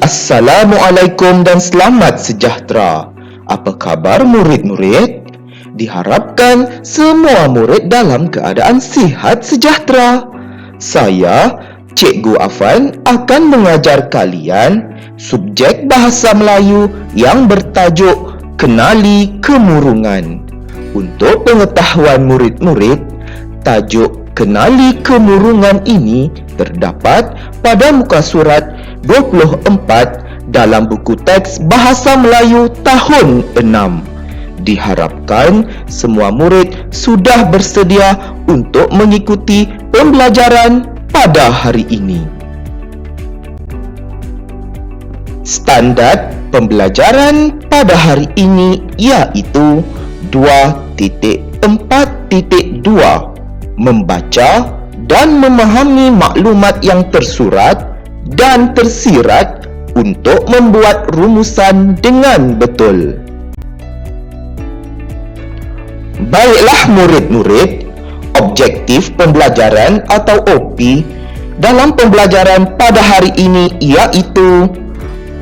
Assalamualaikum dan selamat sejahtera. Apa khabar murid-murid? Diharapkan semua murid dalam keadaan sihat sejahtera. Saya, Cikgu Afan, akan mengajar kalian subjek Bahasa Melayu yang bertajuk Kenali Kemurungan. Untuk pengetahuan murid-murid, tajuk Kenali Kemurungan ini terdapat pada muka surat 24 dalam buku teks Bahasa Melayu tahun 6. Diharapkan semua murid sudah bersedia untuk mengikuti pembelajaran pada hari ini. Standard pembelajaran pada hari ini iaitu 2.4.2 membaca dan memahami maklumat yang tersurat dan tersirat untuk membuat rumusan dengan betul. Baiklah murid-murid, objektif pembelajaran atau OP dalam pembelajaran pada hari ini iaitu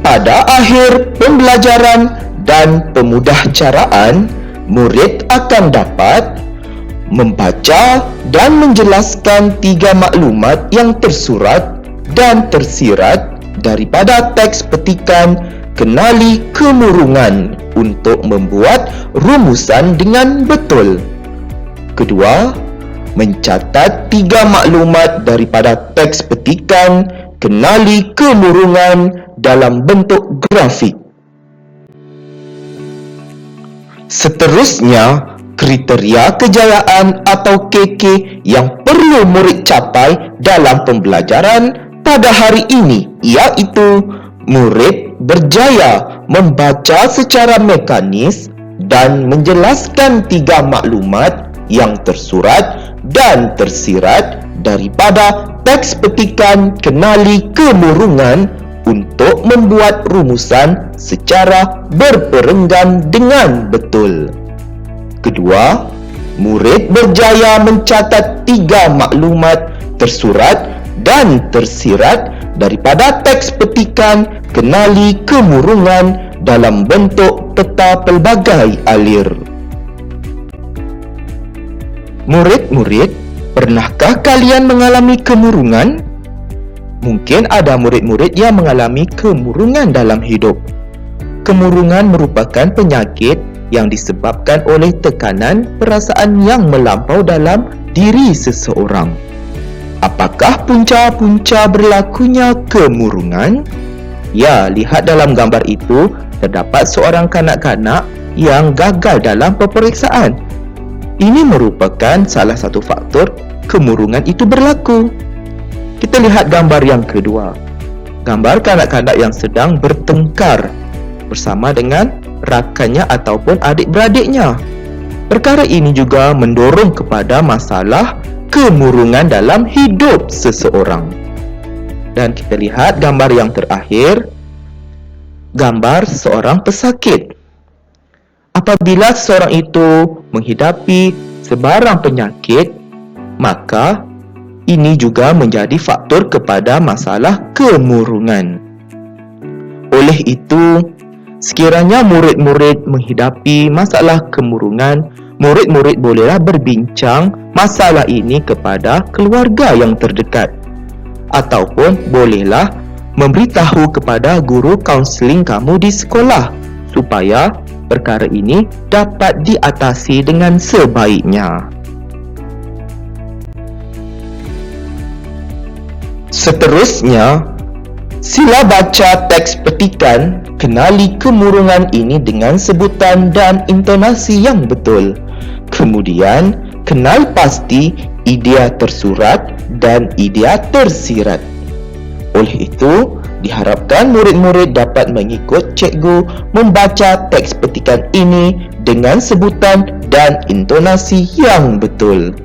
pada akhir pembelajaran dan pemudahcaraan, murid akan dapat membaca dan menjelaskan 3 maklumat yang tersurat dan tersirat daripada teks petikan Kenali Kemurungan untuk membuat rumusan dengan betul. Kedua, mencatat 3 maklumat daripada teks petikan Kenali Kemurungan dalam bentuk grafik. Seterusnya, kriteria kejayaan atau KK yang perlu murid capai dalam pembelajaran pada hari ini iaitu murid berjaya membaca secara mekanis dan menjelaskan 3 maklumat yang tersurat dan tersirat daripada teks petikan Kenali Kemurungan untuk membuat rumusan secara berperenggan dengan betul. Kedua, murid berjaya mencatat 3 maklumat tersurat dan tersirat daripada teks petikan Kenali Kemurungan dalam bentuk peta pelbagai alir. Murid-murid, pernahkah kalian mengalami kemurungan? Mungkin ada murid-murid yang mengalami kemurungan dalam hidup. Kemurungan merupakan penyakit yang disebabkan oleh tekanan perasaan yang melampau dalam diri seseorang. Apakah punca-punca berlakunya kemurungan? Ya, lihat dalam gambar itu, terdapat seorang kanak-kanak yang gagal dalam peperiksaan. Ini merupakan salah satu faktor kemurungan itu berlaku. Kita lihat gambar yang kedua. Gambar kanak-kanak yang sedang bertengkar bersama dengan rakannya ataupun adik-beradiknya. Perkara ini juga mendorong kepada masalah kemurungan dalam hidup seseorang. Dan kita lihat gambar yang terakhir, gambar seorang pesakit. Apabila seseorang itu menghidapi sebarang penyakit, maka ini juga menjadi faktor kepada masalah kemurungan. Oleh itu, sekiranya murid-murid menghidapi masalah kemurungan, murid-murid bolehlah berbincang masalah ini kepada keluarga yang terdekat, ataupun bolehlah memberitahu kepada guru kaunseling kamu di sekolah supaya perkara ini dapat diatasi dengan sebaiknya. Seterusnya, sila baca teks petikan Kenali Kemurungan ini dengan sebutan dan intonasi yang betul. Kemudian, kenal pasti idea tersurat dan idea tersirat. Oleh itu, diharapkan murid-murid dapat mengikut cikgu membaca teks petikan ini dengan sebutan dan intonasi yang betul.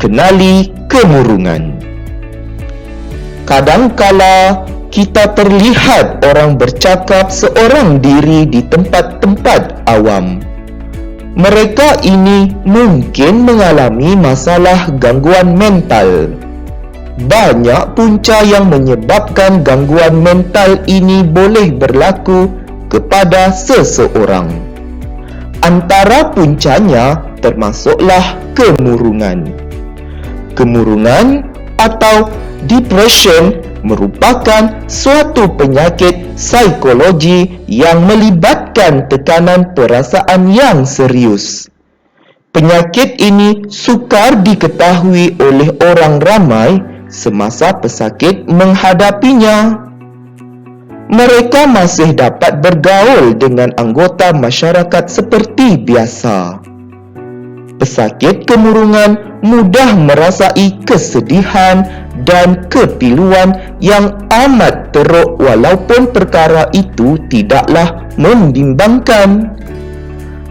Kenali Kemurungan. Kadangkala kita terlihat orang bercakap seorang diri di tempat-tempat awam. Mereka ini mungkin mengalami masalah gangguan mental. banyak punca yang menyebabkan gangguan mental ini boleh berlaku kepada seseorang. Antara puncanya termasuklah kemurungan. Kemurungan atau depression merupakan suatu penyakit psikologi yang melibatkan tekanan perasaan yang serius. Penyakit ini sukar diketahui oleh orang ramai semasa pesakit menghadapinya. Mereka masih dapat bergaul dengan anggota masyarakat seperti biasa. Pesakit kemurungan mudah merasai kesedihan dan kepiluan yang amat teruk walaupun perkara itu tidaklah membimbangkan.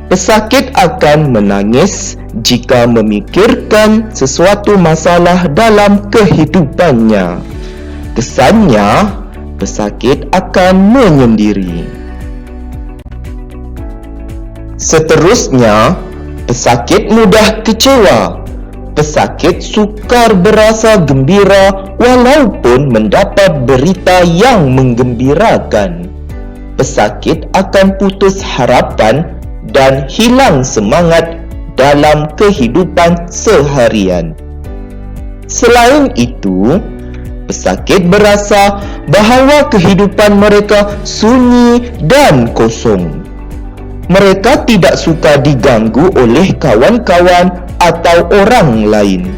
Pesakit akan menangis jika memikirkan sesuatu masalah dalam kehidupannya. Kesannya, pesakit akan menyendiri. Seterusnya, pesakit mudah kecewa. Pesakit sukar berasa gembira walaupun mendapat berita yang menggembirakan. Pesakit akan putus harapan dan hilang semangat dalam kehidupan seharian. Selain itu, pesakit berasa bahawa kehidupan mereka sunyi dan kosong. Mereka tidak suka diganggu oleh kawan-kawan atau orang lain.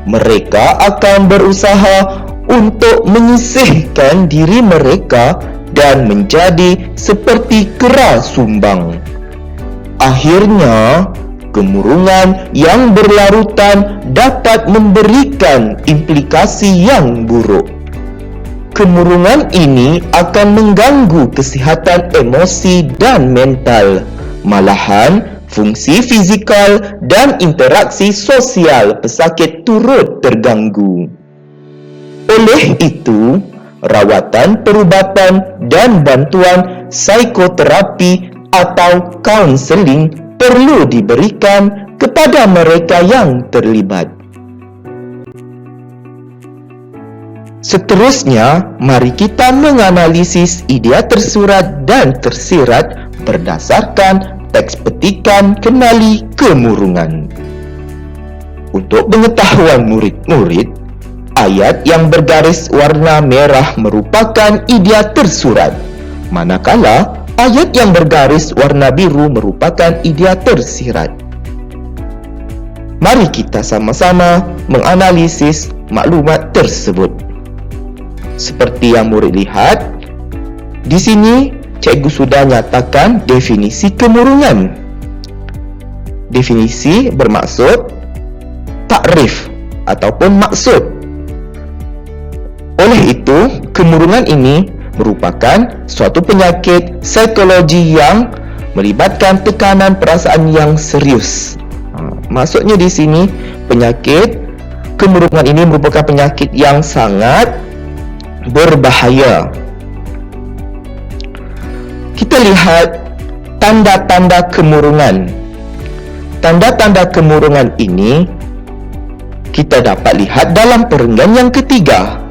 Mereka akan berusaha untuk menyisihkan diri mereka dan menjadi seperti kera sumbang. Akhirnya, kemurungan yang berlarutan dapat memberikan implikasi yang buruk. Kemurungan ini akan mengganggu kesihatan emosi dan mental. Malahan, fungsi fizikal dan interaksi sosial pesakit turut terganggu. Oleh itu, rawatan perubatan dan bantuan psikoterapi atau kaunseling perlu diberikan kepada mereka yang terlibat. Seterusnya, mari kita menganalisis idea tersurat dan tersirat berdasarkan teks petikan kenali kemurungan. Untuk pengetahuan murid-murid, ayat yang bergaris warna merah merupakan idea tersurat, manakala ayat yang bergaris warna biru merupakan idea tersirat. Mari kita sama-sama menganalisis maklumat tersebut. Seperti yang murid lihat, di sini cikgu sudah nyatakan definisi kemurungan. Definisi bermaksud takrif ataupun maksud. Oleh itu, kemurungan ini merupakan suatu penyakit psikologi yang melibatkan tekanan perasaan yang serius. Maksudnya di sini, penyakit kemurungan ini merupakan penyakit yang sangat berbahaya. Kita lihat tanda-tanda kemurungan. Tanda-tanda kemurungan ini kita dapat lihat dalam perenggan yang ketiga.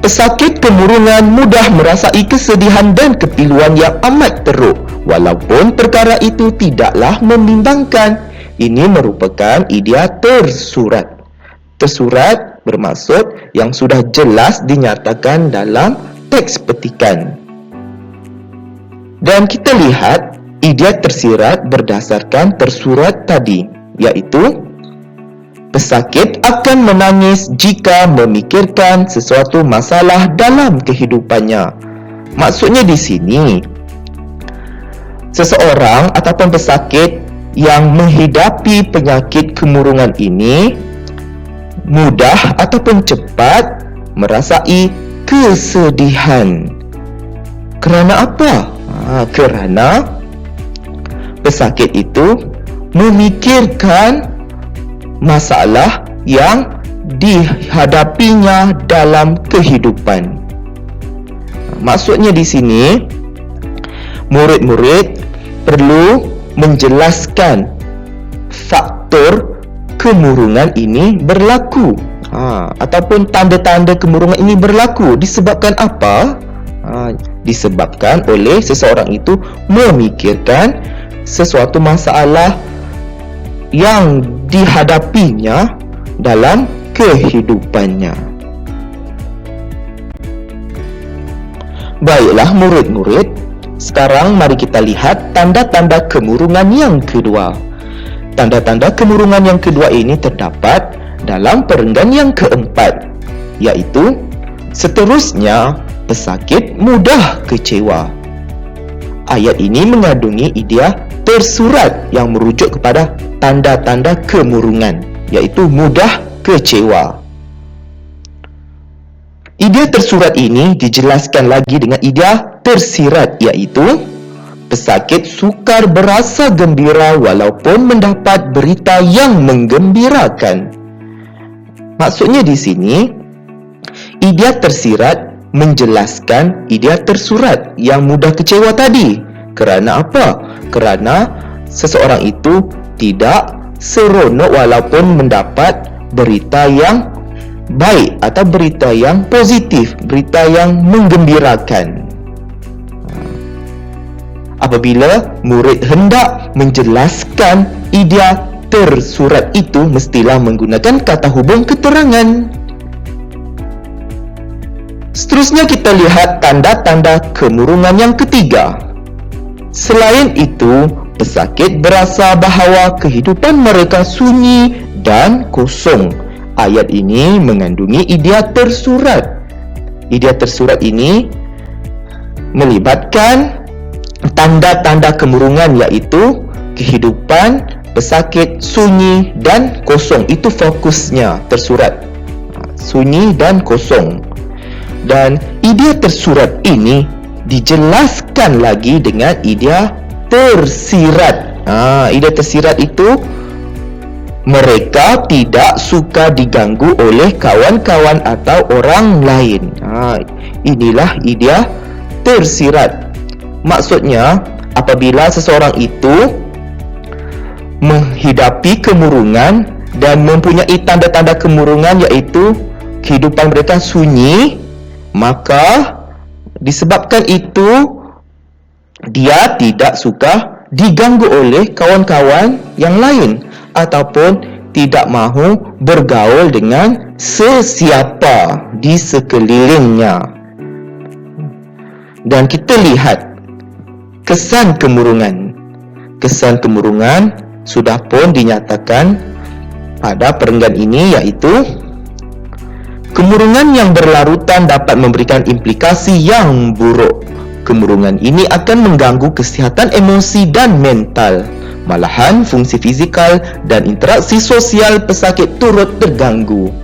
Pesakit kemurungan mudah merasai kesedihan dan kepiluan yang amat teruk, walaupun perkara itu tidaklah membimbangkan. Ini merupakan idea tersurat. Tersurat bermaksud yang sudah jelas dinyatakan dalam teks petikan. Dan kita lihat idea tersirat berdasarkan tersurat tadi, iaitu pesakit akan menangis jika memikirkan sesuatu masalah dalam kehidupannya. Maksudnya di sini, seseorang ataupun pesakit yang menghidapi penyakit kemurungan ini mudah ataupun cepat merasai kesedihan. Kerana apa? Kerana pesakit itu memikirkan masalah yang dihadapinya dalam kehidupan. Maksudnya di sini, murid-murid perlu menjelaskan faktor kemurungan ini berlaku. Ataupun tanda-tanda kemurungan ini berlaku disebabkan apa? Disebabkan oleh seseorang itu memikirkan sesuatu masalah yang dihadapinya dalam kehidupannya. Baiklah murid-murid, sekarang mari kita lihat tanda-tanda kemurungan yang kedua. Tanda-tanda kemurungan yang kedua ini terdapat dalam perenggan yang keempat, yaitu seterusnya pesakit mudah kecewa. Ayat ini mengandungi idea tersurat yang merujuk kepada tanda-tanda kemurungan, yaitu mudah kecewa. Idea tersurat ini dijelaskan lagi dengan idea tersirat, iaitu pesakit sukar berasa gembira walaupun mendapat berita yang menggembirakan. Maksudnya di sini, idea tersirat menjelaskan idea tersurat yang mudah kecewa tadi. Kerana apa? Kerana seseorang itu tidak seronok walaupun mendapat berita yang baik atau berita yang positif, berita yang menggembirakan. Apabila murid hendak menjelaskan idea tersurat itu, mestilah menggunakan kata hubung keterangan. Seterusnya kita lihat tanda-tanda kemurungan yang ketiga. Selain itu, pesakit berasa bahawa kehidupan mereka sunyi dan kosong. Ayat ini mengandungi idea tersurat. Idea tersurat ini melibatkan tanda-tanda kemurungan, iaitu kehidupan pesakit sunyi dan kosong. Itu fokusnya tersurat, sunyi dan kosong. Dan idea tersurat ini dijelaskan lagi dengan idea tersirat. Idea tersirat itu mereka tidak suka diganggu oleh kawan-kawan atau orang lain. Inilah idea tersirat. Maksudnya, apabila seseorang itu menghidapi kemurungan dan mempunyai tanda-tanda kemurungan, iaitu kehidupan mereka sunyi, maka disebabkan itu dia tidak suka diganggu oleh kawan-kawan yang lain ataupun tidak mahu bergaul dengan sesiapa di sekelilingnya. Dan kita lihat kesan kemurungan. Kesan kemurungan sudah pun dinyatakan pada perenggan ini, yaitu kemurungan yang berlarutan dapat memberikan implikasi yang buruk. Kemurungan ini akan mengganggu kesihatan emosi dan mental. Malahan fungsi fizikal dan interaksi sosial pesakit turut terganggu.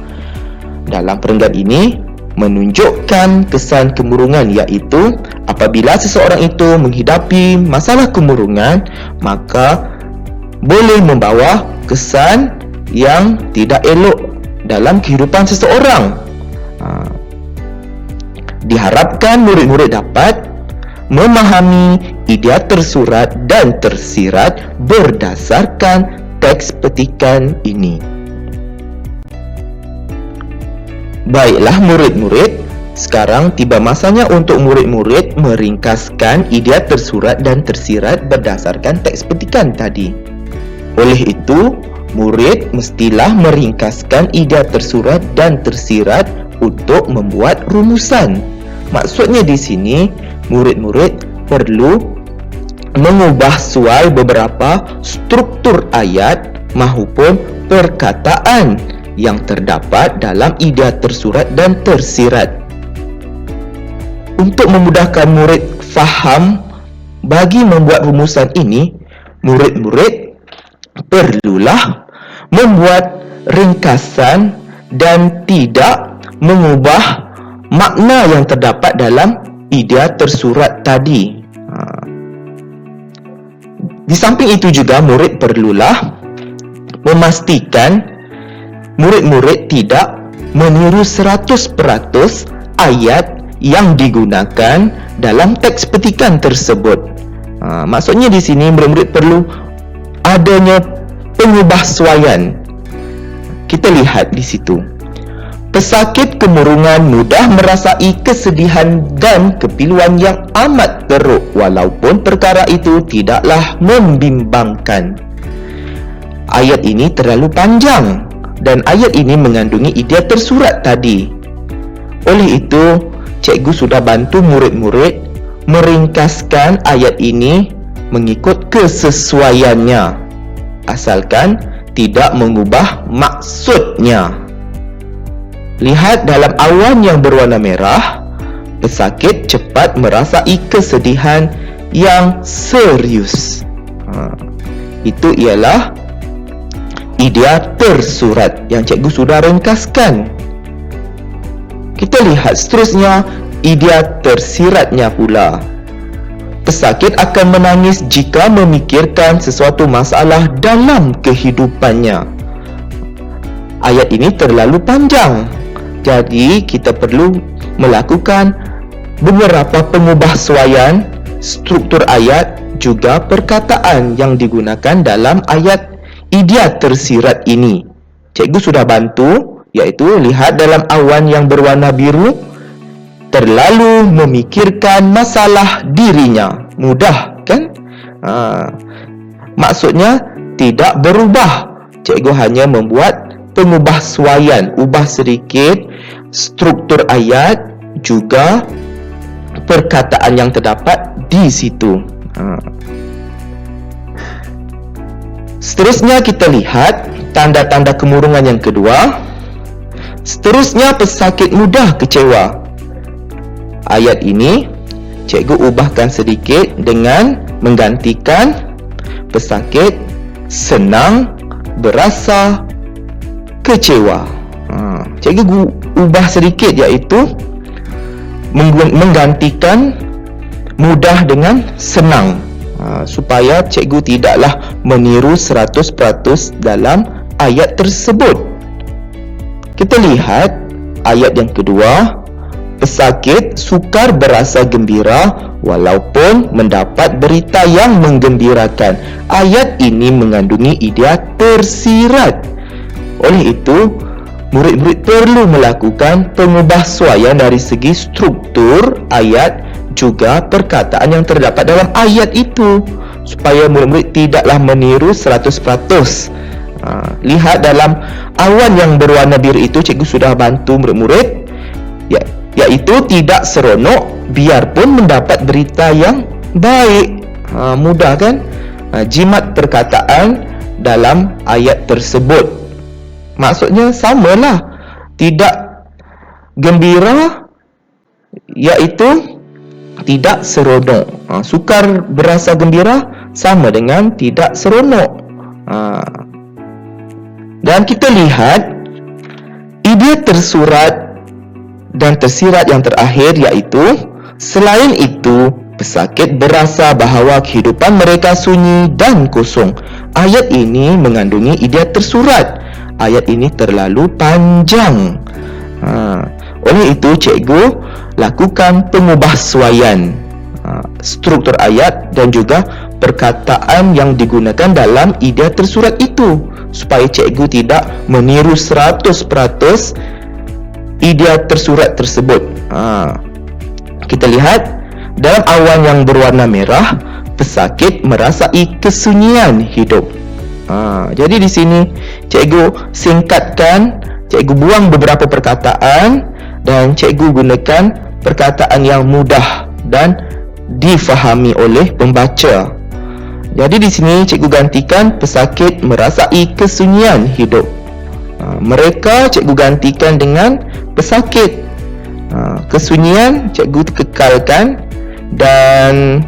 Dalam perenggan ini menunjukkan kesan kemurungan, iaitu apabila seseorang itu menghidapi masalah kemurungan, maka boleh membawa kesan yang tidak elok dalam kehidupan seseorang. Diharapkan murid-murid dapat memahami idea tersurat dan tersirat berdasarkan teks petikan ini. Baiklah murid-murid, sekarang tiba masanya untuk murid-murid meringkaskan idea tersurat dan tersirat berdasarkan teks petikan tadi. Oleh itu, murid mestilah meringkaskan idea tersurat dan tersirat untuk membuat rumusan. Maksudnya di sini, murid-murid perlu mengubah suai beberapa struktur ayat maupun perkataan yang terdapat dalam idea tersurat dan tersirat. Untuk memudahkan murid faham bagi membuat rumusan ini, murid-murid perlulah membuat ringkasan dan tidak mengubah makna yang terdapat dalam idea tersurat tadi. Di samping itu juga murid perlulah memastikan murid-murid tidak meniru 100% ayat yang digunakan dalam teks petikan tersebut. Maksudnya di sini murid-murid perlu adanya pengubahsuaian Kita lihat di situ. Pesakit kemurungan mudah merasai kesedihan dan kepiluan yang amat teruk walaupun perkara itu tidaklah membimbangkan. Ayat ini terlalu panjang dan ayat ini mengandungi idea tersurat tadi. Oleh itu, cikgu sudah bantu murid-murid meringkaskan ayat ini mengikut kesesuaiannya, asalkan tidak mengubah maksudnya. Lihat dalam awan yang berwarna merah, pesakit cepat merasai kesedihan yang serius. Itu ialah idea tersurat yang cikgu sudah ringkaskan. Kita lihat seterusnya, idea tersiratnya pula. Pesakit akan menangis jika memikirkan sesuatu masalah dalam kehidupannya. Ayat ini terlalu panjang, jadi kita perlu melakukan beberapa pengubahsuaian struktur ayat juga perkataan yang digunakan dalam ayat idea tersirat ini. Cikgu sudah bantu, iaitu lihat dalam awan yang berwarna biru, terlalu memikirkan masalah dirinya. Mudah kan? Maksudnya tidak berubah. Cikgu hanya membuat pengubahsuaian, ubah sedikit struktur ayat juga perkataan yang terdapat di situ. Seterusnya kita lihat tanda-tanda kemurungan yang kedua. Seterusnya, pesakit mudah kecewa. Ayat ini cikgu ubahkan sedikit dengan menggantikan pesakit senang berasa kecewa. Cikgu ubah sedikit, iaitu menggantikan mudah dengan senang, supaya cikgu tidaklah meniru 100% dalam ayat tersebut. Kita lihat ayat yang kedua. Pesakit sukar berasa gembira walaupun mendapat berita yang menggembirakan. Ayat ini mengandungi idea tersirat. Oleh itu, murid-murid perlu melakukan pengubahsuaian dari segi struktur ayat juga perkataan yang terdapat dalam ayat itu, supaya murid-murid tidaklah meniru 100%. Lihat dalam awan yang berwarna biru itu, cikgu sudah bantu murid-murid, iaitu tidak seronok biarpun mendapat berita yang baik. Mudah kan? Jimat perkataan dalam ayat tersebut. Maksudnya samalah. Tidak gembira iaitu tidak seronok. Sukar berasa gembira sama dengan tidak seronok. Dan kita lihat idea tersurat dan tersirat yang terakhir, iaitu selain itu, pesakit berasa bahawa kehidupan mereka sunyi dan kosong. Ayat ini mengandungi idea tersurat. Ayat ini terlalu panjang. Oleh itu, cikgu lakukan pengubahsuaian struktur ayat dan juga perkataan yang digunakan dalam idea tersurat itu, supaya cikgu tidak meniru 100% idea tersurat tersebut. Kita lihat dalam awan yang berwarna merah, pesakit merasai kesunyian hidup. Jadi di sini cikgu singkatkan, cikgu buang beberapa perkataan dan cikgu gunakan perkataan yang mudah dan difahami oleh pembaca. Jadi di sini cikgu gantikan pesakit merasai kesunyian hidup. Mereka cikgu gantikan dengan pesakit. Kesunyian cikgu kekalkan dan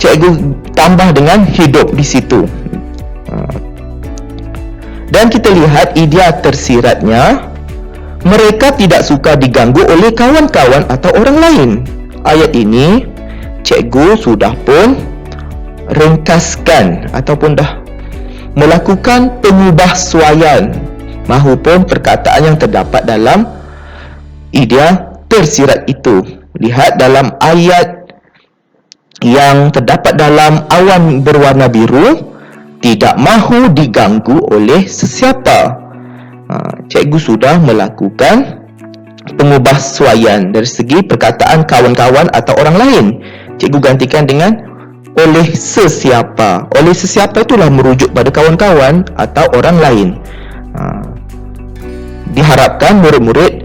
cikgu tambah dengan hidup di situ. Dan kita lihat idea tersiratnya. Mereka tidak suka diganggu oleh kawan-kawan atau orang lain. Ayat ini cikgu sudah pun ringkaskan ataupun dah melakukan pengubahsuaian mahupun perkataan yang terdapat dalam idea tersirat itu. Lihat dalam ayat yang terdapat dalam awan berwarna biru, tidak mahu diganggu oleh sesiapa. Cikgu sudah melakukan pengubahsuaian dari segi perkataan kawan-kawan atau orang lain. Cikgu gantikan dengan oleh sesiapa. Oleh sesiapa itulah merujuk pada kawan-kawan atau orang lain. Diharapkan murid-murid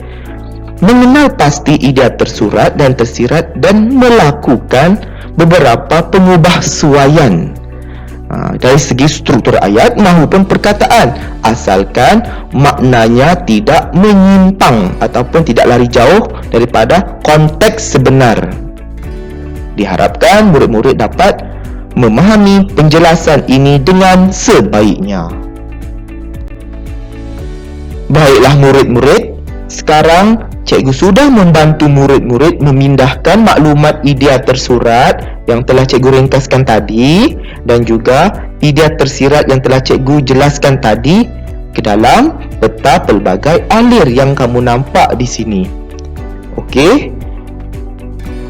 mengenal pasti idea tersurat dan tersirat dan melakukan beberapa pengubahsuaian dari segi struktur ayat maupun perkataan, asalkan maknanya tidak menyimpang ataupun tidak lari jauh daripada konteks sebenar. Diharapkan murid-murid dapat memahami penjelasan ini dengan sebaiknya. Baiklah murid-murid, sekarang cikgu sudah membantu murid-murid memindahkan maklumat idea tersurat yang telah cikgu ringkaskan tadi dan juga idea tersirat yang telah cikgu jelaskan tadi ke dalam peta pelbagai alir yang kamu nampak di sini. Okey.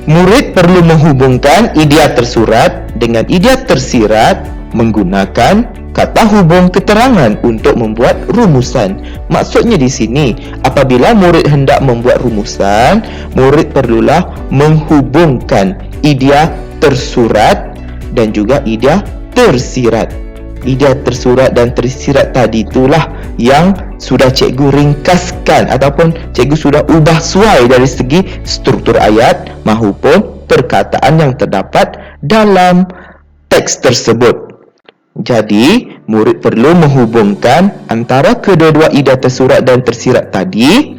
Murid perlu menghubungkan idea tersurat dengan idea tersirat menggunakan kata hubung keterangan untuk membuat rumusan. Maksudnya di sini, apabila murid hendak membuat rumusan, murid perlulah menghubungkan idea tersurat dan juga idea tersirat. Idea tersurat dan tersirat tadi itulah yang sudah cikgu ringkaskan ataupun cikgu sudah ubah suai dari segi struktur ayat maupun perkataan yang terdapat dalam teks tersebut. Jadi, murid perlu menghubungkan antara kedua-dua idea tersurat dan tersirat tadi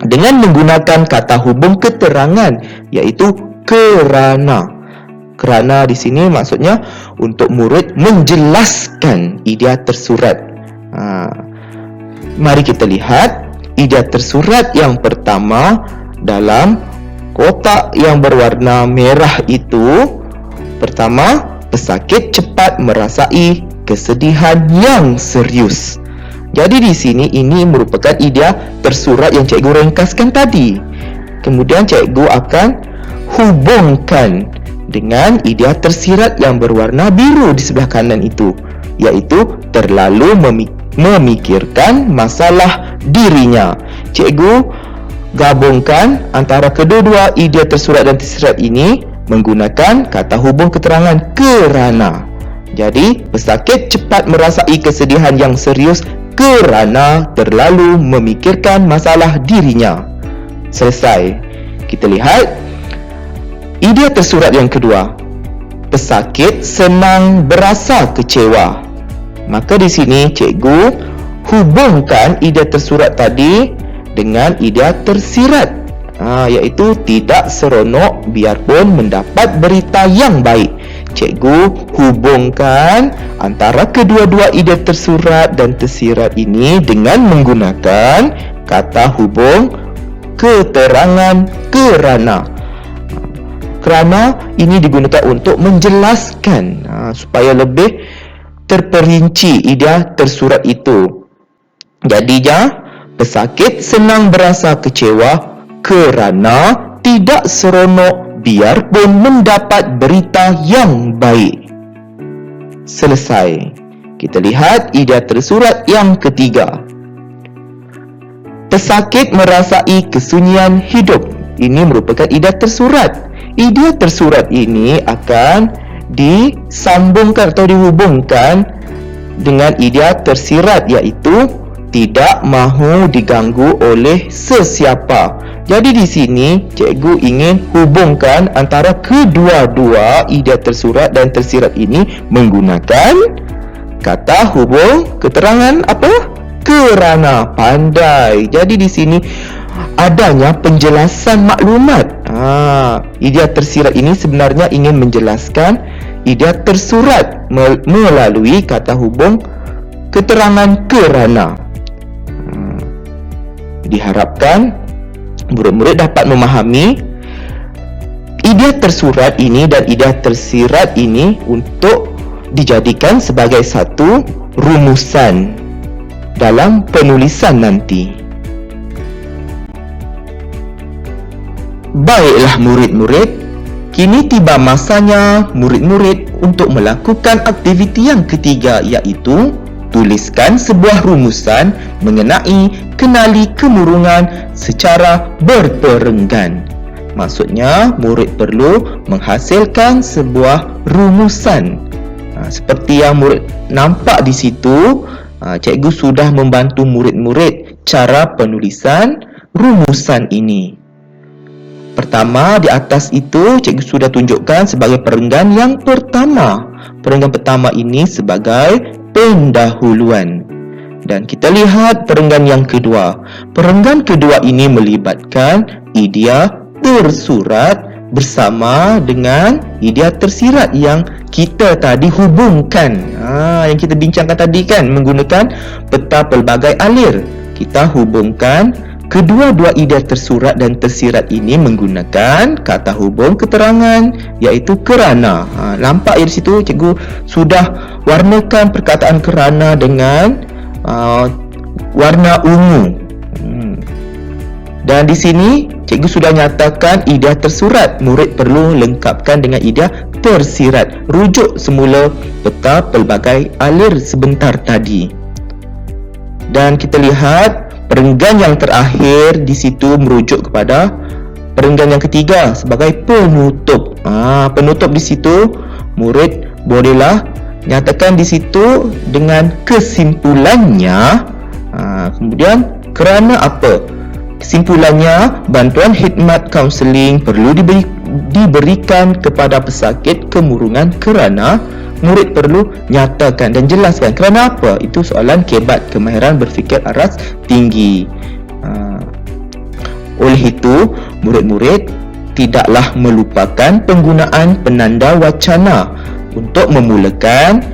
dengan menggunakan kata hubung keterangan, iaitu kerana. Kerana di sini maksudnya untuk murid menjelaskan idea tersurat. Mari kita lihat idea tersurat yang pertama dalam kotak yang berwarna merah itu. Pertama, pesakit cepat merasai kesedihan yang serius. Jadi di sini ini merupakan idea tersurat yang cikgu ringkaskan tadi. Kemudian cikgu akan hubungkan dengan idea tersirat yang berwarna biru di sebelah kanan itu, iaitu terlalu memikirkan masalah dirinya. Cikgu gabungkan antara kedua-dua idea tersurat dan tersirat ini menggunakan kata hubung keterangan kerana. Jadi, pesakit cepat merasai kesedihan yang serius kerana terlalu memikirkan masalah dirinya. Selesai. Kita lihat idea tersurat yang kedua. Pesakit senang berasa kecewa. Maka di sini cikgu hubungkan idea tersurat tadi dengan idea tersirat, iaitu tidak seronok biarpun mendapat berita yang baik. Cikgu hubungkan antara kedua-dua idea tersurat dan tersirat ini dengan menggunakan kata hubung keterangan kerana. Kerana ini digunakan untuk menjelaskan supaya lebih terperinci idea tersurat itu. Jadinya, pesakit senang berasa kecewa kerana tidak seronok biarpun mendapat berita yang baik. Selesai. Kita lihat idea tersurat yang ketiga. Pesakit merasai kesunyian hidup. Ini merupakan idea tersurat. Idea tersurat ini akan disambungkan atau dihubungkan dengan idea tersirat, iaitu tidak mahu diganggu oleh sesiapa. Jadi di sini cikgu ingin hubungkan antara kedua-dua idea tersurat dan tersirat ini menggunakan kata hubung keterangan apa? Kerana. Pandai. Jadi di sini adanya penjelasan maklumat. Idea tersirat ini sebenarnya ingin menjelaskan idea tersurat melalui kata hubung keterangan kerana. Diharapkan murid-murid dapat memahami idea tersurat ini dan idea tersirat ini untuk dijadikan sebagai satu rumusan dalam penulisan nanti. Baiklah murid-murid, kini tiba masanya murid-murid untuk melakukan aktiviti yang ketiga, iaitu tuliskan sebuah rumusan mengenai kenali kemurungan secara berperenggan. Maksudnya, murid perlu menghasilkan sebuah rumusan. Seperti yang murid nampak di situ, cikgu sudah membantu murid-murid cara penulisan rumusan ini. Pertama, di atas itu cikgu sudah tunjukkan sebagai perenggan yang pertama. Perenggan pertama ini sebagai pendahuluan. Dan kita lihat perenggan yang kedua. Perenggan kedua ini melibatkan idea tersurat bersama dengan idea tersirat yang kita tadi hubungkan. Yang kita bincangkan tadi kan, menggunakan peta pelbagai alir. Kita hubungkan kedua-dua idea tersurat dan tersirat ini menggunakan kata hubung keterangan, iaitu kerana. Nampak di situ cikgu sudah warnakan perkataan kerana dengan warna ungu. Dan di sini cikgu sudah nyatakan idea tersurat. Murid perlu lengkapkan dengan idea tersirat. Rujuk semula peta pelbagai alir sebentar tadi. Dan kita lihat perenggan yang terakhir di situ merujuk kepada perenggan yang ketiga sebagai penutup. Penutup di situ murid bolehlah nyatakan di situ dengan kesimpulannya. Kemudian kerana apa? Kesimpulannya, bantuan khidmat kaunseling perlu diberikan kepada pesakit kemurungan kerana murid perlu nyatakan dan jelaskan kerana apa. Itu soalan kebat kemahiran berfikir aras tinggi. Oleh itu, murid-murid tidaklah melupakan penggunaan penanda wacana untuk memulakan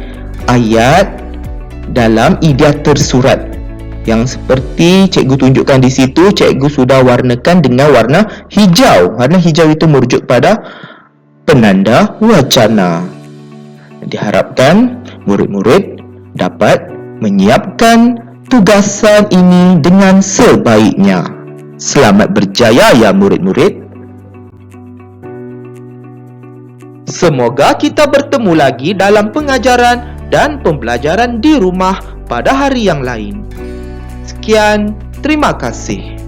ayat dalam idea tersurat. Yang seperti cikgu tunjukkan di situ, cikgu sudah warnakan dengan warna hijau. Warna hijau itu merujuk pada penanda wacana. Diharapkan murid-murid dapat menyiapkan tugasan ini dengan sebaiknya. Selamat berjaya ya murid-murid. Semoga kita bertemu lagi dalam pengajaran dan pembelajaran di rumah pada hari yang lain. Sekian, terima kasih.